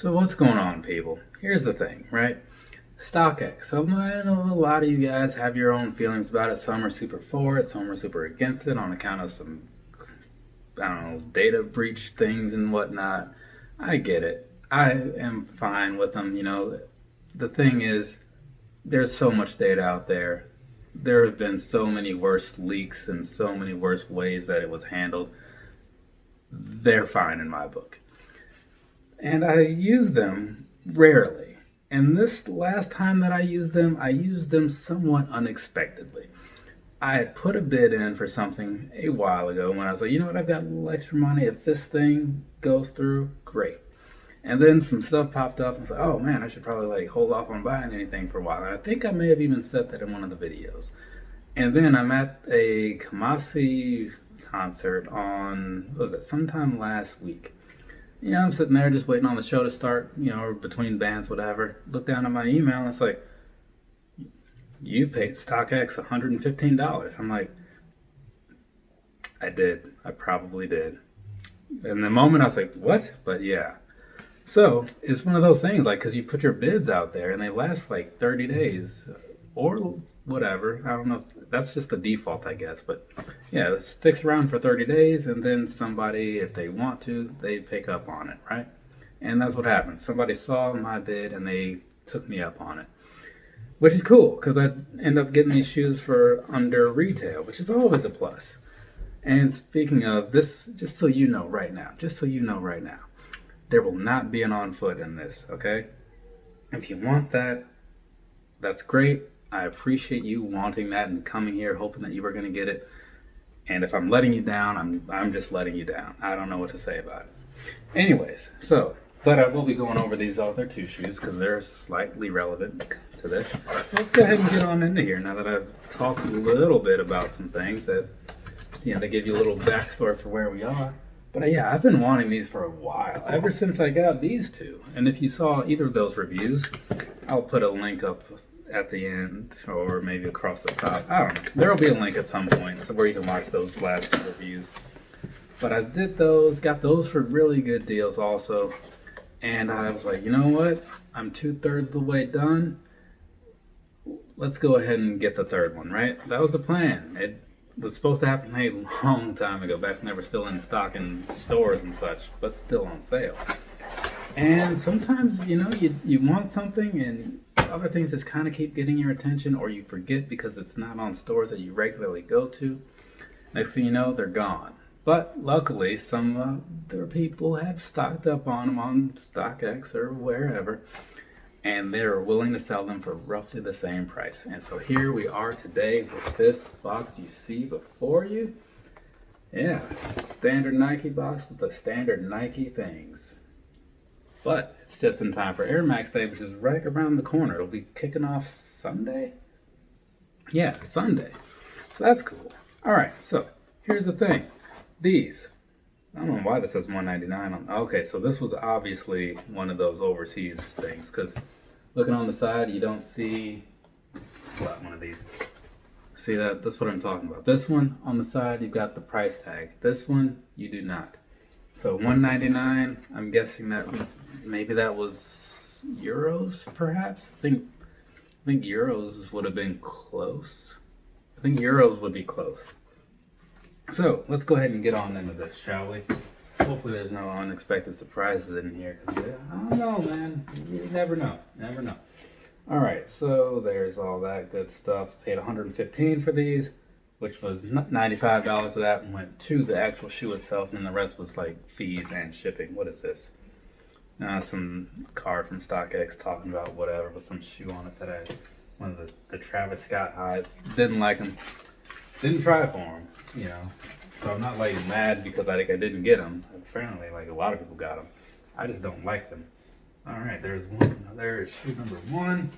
So what's going on, people? Here's the thing, right? StockX. I know a lot of you guys have your own feelings about it. Some are super for it, some are super against it on account of some, I don't know, data breach things and whatnot. I get it. I am fine with them. The thing is, there's so much data out there. There have been so many worse leaks and so many worse ways that it was handled. They're fine in my book. And I use them rarely. And this last time that I used them somewhat unexpectedly. I had put a bid in for something a while ago when I was like, you know what, I've got a little extra money. If this thing goes through, great. And then some stuff popped up and I was like, oh man, I should probably hold off on buying anything for a while. And I think I may have even said that in one of the videos. And then I'm at a Kamasi concert on, what was it, sometime last week. I'm sitting there just waiting on the show to start, or between bands, whatever. Look down at my email and it's like, you paid StockX $115. I'm like, I did. I probably did. In the moment I was like, what? But yeah. So it's one of those things, because you put your bids out there and they last for 30 days or whatever. I don't know if that's just the default, I guess. But yeah, it sticks around for 30 days and then somebody, if they want to, they pick up on it, right? And that's what happened. Somebody saw my bid and they took me up on it, which is cool because I end up getting these shoes for under retail, which is always a plus. And speaking of this, just so you know right now, there will not be an on foot in this, okay? If you want that, that's great. I appreciate you wanting that and coming here hoping that you were going to get it. And if I'm letting you down, I'm just letting you down. I don't know what to say about it. Anyways, but I will be going over these other two shoes because they're slightly relevant to this. So let's go ahead and get on into here now that I've talked a little bit about some things that, to give you a little backstory for where we are. But yeah, I've been wanting these for a while, ever since I got these two. And if you saw either of those reviews, I'll put a link up at the end or maybe across the top. I don't know. There will be a link at some point where you can watch those last two reviews. But I did those, got those for really good deals also. And I was like, you know what? I'm 2/3 of the way done. Let's go ahead and get the third one, right? That was the plan. It was supposed to happen a long time ago, back when they were still in stock in stores and such, but still on sale. And sometimes, you want something and other things just kind of keep getting your attention, or you forget because it's not on stores that you regularly go to. Next thing you know, they're gone. But luckily, some other people have stocked up on them on StockX or wherever, and they're willing to sell them for roughly the same price. And so here we are today with this box you see before you. Yeah, standard Nike box with the standard Nike things. But it's just in time for Air Max Day, which is right around the corner. It'll be kicking off Sunday. Yeah, Sunday. So that's cool. All right, so here's the thing. These, I don't know why this says $199 on. Okay, so this was obviously one of those overseas things, because looking on the side, you don't see. Let's pull out one of these. See that? That's what I'm talking about. This one on the side, you've got the price tag. This one, you do not. So $199. I'm guessing that maybe that was euros, perhaps. I think euros would have been close. I think euros would be close. So let's go ahead and get on into this, shall we? Hopefully there's no unexpected surprises in here, because I don't know, man. You never know. Never know. All right, so there's all that good stuff. Paid $115 for these, which was $95 of that went to the actual shoe itself, and the rest was fees and shipping. What is this? Some card from StockX talking about whatever with some shoe on it that one of the Travis Scott highs. Didn't like them. Didn't try for them, So I'm not mad because I didn't get them. Apparently, a lot of people got them. I just don't like them. All right, there's one. There's shoe number one.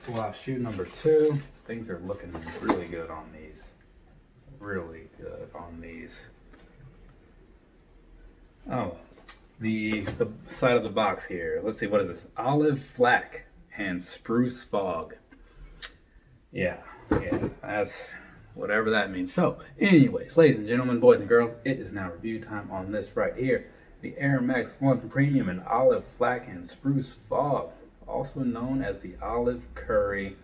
Pull out shoe number two. Things are looking really good on these. Really good on these. Oh, the side of the box here. Let's see, what is this? Olive Flak and Spruce Fog. Yeah, that's whatever that means. So, anyways, ladies and gentlemen, boys and girls, it is now review time on this right here. the Air Max 1 Premium in Olive, Flak, and Spruce Fog, also known as the Olive Curry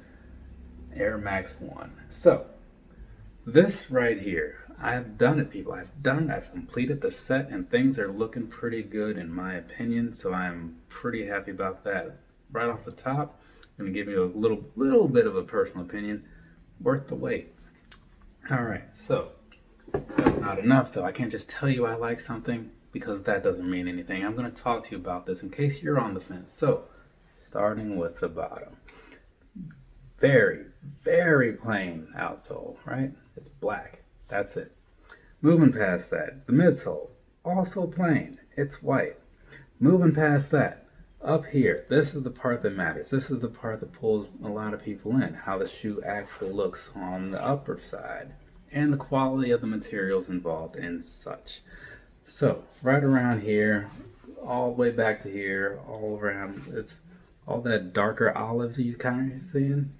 Air Max 1. So, this right here, I've done it, people. I've done it. I've completed the set, and things are looking pretty good in my opinion, so I'm pretty happy about that. Right off the top, I'm going to give you a little bit of a personal opinion. Worth the wait. Alright, so that's not enough though. I can't just tell you I like something because that doesn't mean anything. I'm going to talk to you about this in case you're on the fence. So, starting with the bottom. Very, very plain outsole, right? It's black. That's it. Moving past that, the midsole, also plain. It's white. Moving past that, up here, this is the part that matters. This is the part that pulls a lot of people in, how the shoe actually looks on the upper side, and the quality of the materials involved and such. So, right around here, all the way back to here, all around, it's all that darker olive you kind of seeing.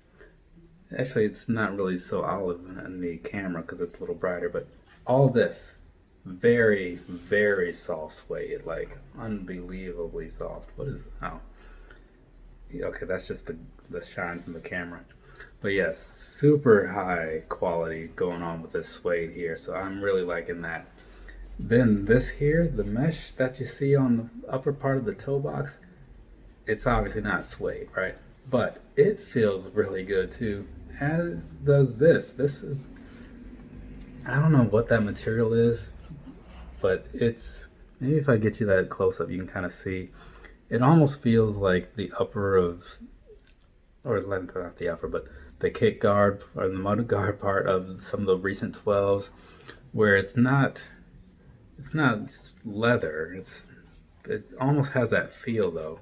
Actually, it's not really so olive in the camera because it's a little brighter, but all this, very, very soft suede, like unbelievably soft. What is, oh, okay, that's just the shine from the camera. But yes, super high quality going on with this suede here, so I'm really liking that. Then this here, the mesh that you see on the upper part of the toe box, it's obviously not suede, right? But it feels really good too, as does this. This is, I don't know what that material is, but it's, maybe if I get you that close up, you can kind of see. It almost feels like the upper of, or not the upper, but the kick guard or the mud guard part of some of the recent 12s, where it's not leather. It almost has that feel though.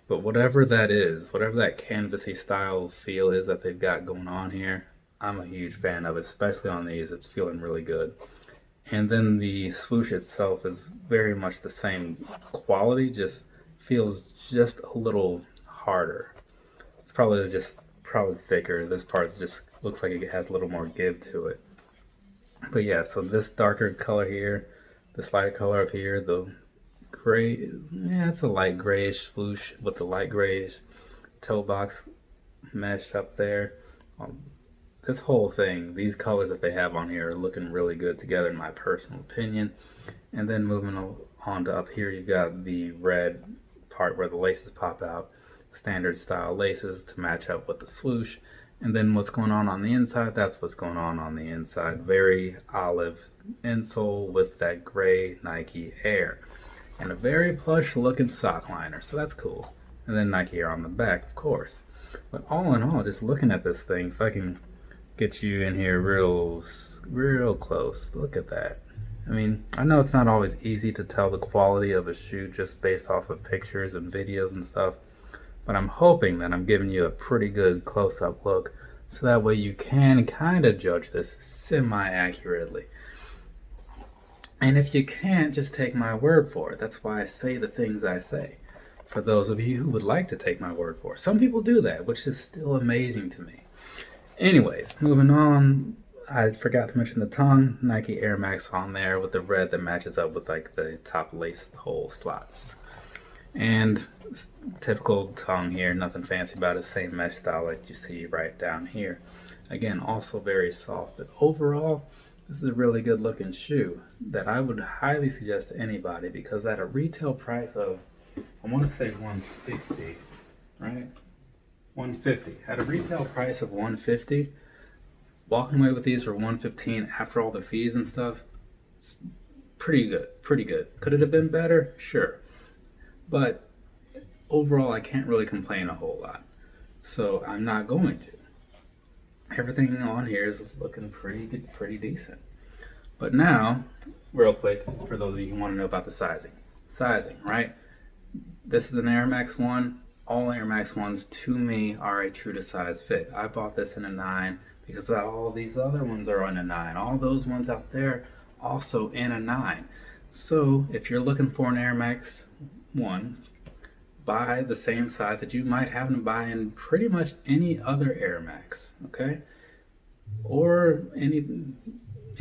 But whatever that is, whatever that canvasy style feel is that they've got going on here, I'm a huge fan of it, especially on these. It's feeling really good. And then the swoosh itself is very much the same quality, just feels just a little harder. It's probably thicker. This part just looks like it has a little more give to it. But yeah, so this darker color here, this lighter color up here, the gray, yeah, it's a light grayish swoosh with the light grayish toe box mesh up there. This whole thing, these colors that they have on here are looking really good together in my personal opinion. And then moving on to up here, you've got the red part where the laces pop out, standard style laces to match up with the swoosh. And then what's going on the inside, that's what's going on the inside. Very olive insole with that gray Nike Air. And a very plush looking sock liner, so that's cool. And then Nike Air on the back, of course. But all in all, just looking at this thing, if I can get you in here real close, look at that. I mean, I know it's not always easy to tell the quality of a shoe just based off of pictures and videos and stuff, but I'm hoping that I'm giving you a pretty good close-up look, so that way you can kind of judge this semi-accurately. And if you can't, just take my word for it. That's why I say the things I say. For those of you who would like to take my word for it. Some people do that, which is still amazing to me. Anyways, moving on. I forgot to mention the tongue. Nike Air Max on there with the red that matches up with like the top lace hole slots. And typical tongue here, nothing fancy about it. Same mesh style like you see right down here. Again, also very soft, but overall, this is a really good looking shoe that I would highly suggest to anybody, because at a retail price of, I want to say 160, right? 150. At a retail price of 150, walking away with these for 115 after all the fees and stuff, it's pretty good, pretty good. Could it have been better? Sure. But overall, I can't really complain a whole lot. So I'm not going to. Everything on here is looking pretty good, pretty decent. But now, real quick, for those of you who want to know about the sizing. Sizing, right? This is an Air Max 1. All Air Max 1s, to me, are a true to size fit. I bought this in a 9 because all these other ones are in a 9. All those ones out there also in a 9. So if you're looking for an Air Max 1, buy the same size that you might have to buy in pretty much any other Air Max, okay? Or any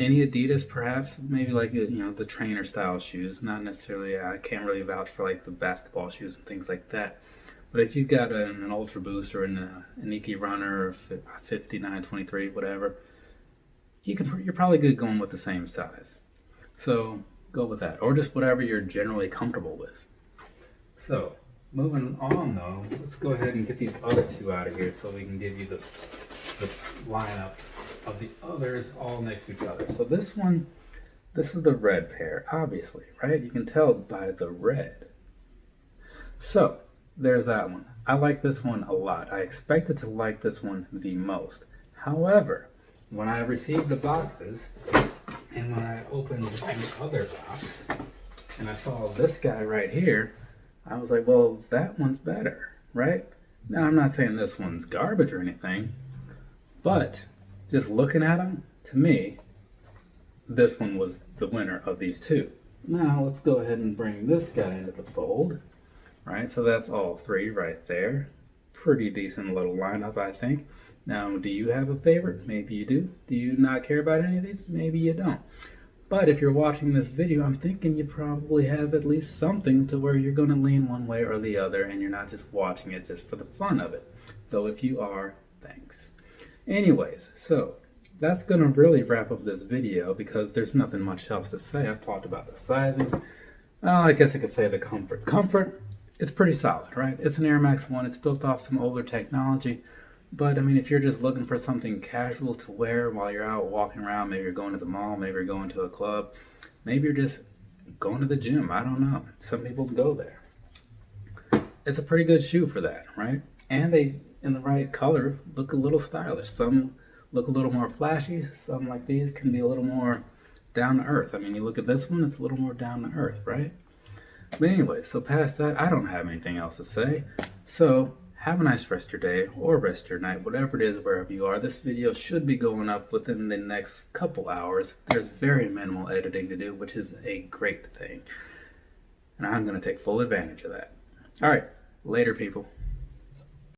any Adidas perhaps, maybe like the trainer style shoes. Not necessarily. I can't really vouch for like the basketball shoes and things like that. But if you've got an Ultra Boost or an Nike Runner, 5923, whatever, you're probably good going with the same size. So go with that, or just whatever you're generally comfortable with. So moving on though, let's go ahead and get these other two out of here so we can give you the lineup of the others all next to each other. So this is the red pair, obviously, right? You can tell by the red. So there's that one. I like this one a lot. I expected to like this one the most. However, when I received the boxes and when I opened the other box and I saw this guy right here, I was like, well, that one's better, right? Now, I'm not saying this one's garbage or anything, but just looking at them, to me, this one was the winner of these two. Now, let's go ahead and bring this guy into the fold, right? So that's all three right there. Pretty decent little lineup, I think. Now, do you have a favorite? Maybe you do. Do you not care about any of these? Maybe you don't. But if you're watching this video, I'm thinking you probably have at least something to where you're going to lean one way or the other, and you're not just watching it just for the fun of it. Though if you are, thanks. Anyways, so that's going to really wrap up this video because there's nothing much else to say. I've talked about the sizing. I guess I could say the comfort. Comfort, it's pretty solid, right? It's an Air Max 1. It's built off some older technology. But I mean, if you're just looking for something casual to wear while you're out walking around, maybe you're going to the mall, maybe you're going to a club, maybe you're just going to the gym, I don't know. Some people go there. It's a pretty good shoe for that, right? And they, in the right color, look a little stylish. Some look a little more flashy. Some like these can be a little more down to earth. I mean, you look at this one, it's a little more down to earth, right? But anyway, so past that, I don't have anything else to say. So have a nice rest of your day or rest of your night, whatever it is, wherever you are. This video should be going up within the next couple hours. There's very minimal editing to do, which is a great thing. And I'm going to take full advantage of that. All right, later, people.